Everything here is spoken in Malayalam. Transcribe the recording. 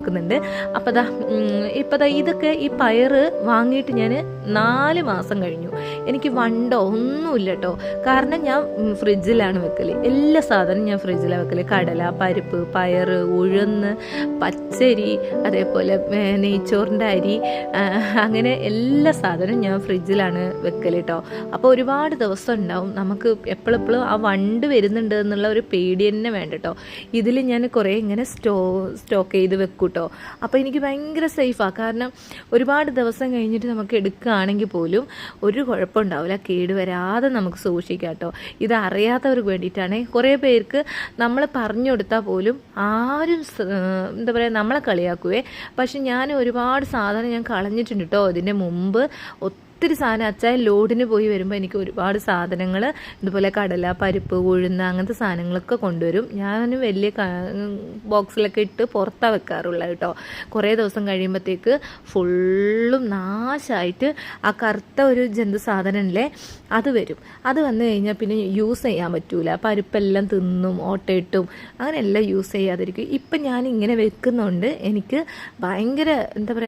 വെക്കുന്നുണ്ട്. അപ്പോൾ ഇപ്പോൾ ഇതൊക്കെ ഈ പയറ് വാങ്ങിയിട്ട് ഞാൻ 4 മാസം കഴിഞ്ഞു. എനിക്ക് വണ്ടോ ഒന്നുമില്ല കേട്ടോ. കാരണം ഞാൻ ഫ്രിഡ്ജിലാണ് വെക്കൽ. എല്ലാ സാധനവും ഞാൻ ഫ്രിഡ്ജിലാണ് വെക്കൽ. കടല, പരിപ്പ്, പയറ്, ഉഴുന്ന്, പച്ചരി, അതേപോലെ നെയ്ച്ചോറിൻ്റെ അരി, അങ്ങനെ എല്ലാ സാധനവും ഞാൻ ഫ്രിഡ്ജിലാണ് വെക്കൽ കേട്ടോ. അപ്പോൾ ഒരുപാട് ദിവസം ഉണ്ടാവും. നമുക്ക് എപ്പോഴെപ്പോഴും ആ വണ്ട് വരുന്നുണ്ട് എന്നുള്ള ഒരു പേടി തന്നെ വേണ്ട കേട്ടോ. ഇതിൽ ഞാൻ കുറേ ഇങ്ങനെ സ്റ്റോക്ക് ചെയ്ത് വെക്കും കേട്ടോ. അപ്പോൾ എനിക്ക് ഭയങ്കര സേഫാണ്. കാരണം ഒരുപാട് ദിവസം കഴിഞ്ഞിട്ട് നമുക്ക് എടുക്കുകയാണെങ്കിൽ പോലും ഒരു കുഴപ്പമുണ്ടാവില്ല, കേടുവരാതെ നമുക്ക് സൂക്ഷിക്കാം കേട്ടോ. ഇത് അറിയാത്തവർക്ക് വേണ്ടിയിട്ടാണ്. കുറേ പേർക്ക് നമ്മൾ പറഞ്ഞു കൊടുത്താൽ പോലും ആരും എന്താ പറയുക നമ്മളെ കളിയാക്കുവേ. പക്ഷെ ഞാൻ ഒരുപാട് സാധനം ഞാൻ കളഞ്ഞിട്ടുണ്ട് കേട്ടോ. ഇതിൻ്റെ മുമ്പ് ഒത്തിരി സാധനം അച്ചായൻ ലോഡിന് പോയി വരുമ്പോൾ എനിക്ക് ഒരുപാട് സാധനങ്ങൾ ഇതുപോലെ കടല, പരിപ്പ്, ഉഴുന്ന് അങ്ങനത്തെ സാധനങ്ങളൊക്കെ കൊണ്ടുവരും. ഞാൻ വലിയ ബോക്സിലൊക്കെ ഇട്ട് പുറത്താണ് വെക്കാറുള്ളത് കേട്ടോ. കുറേ ദിവസം കഴിയുമ്പോഴത്തേക്ക് ഫുള്ളും നാശമായിട്ട് ആ കറുത്ത ഒരു ജന്തു സാധനമല്ലേ അത് വരും. അത് വന്നു കഴിഞ്ഞാൽ പിന്നെ യൂസ് ചെയ്യാൻ പറ്റൂല. പരിപ്പെല്ലാം തിന്നും, ഓട്ടയിട്ടും അങ്ങനെയെല്ലാം യൂസ് ചെയ്യാതിരിക്കും. ഇപ്പം ഞാൻ ഇങ്ങനെ വെക്കുന്നതുകൊണ്ട് എനിക്ക് ഭയങ്കര എന്താ പറയുക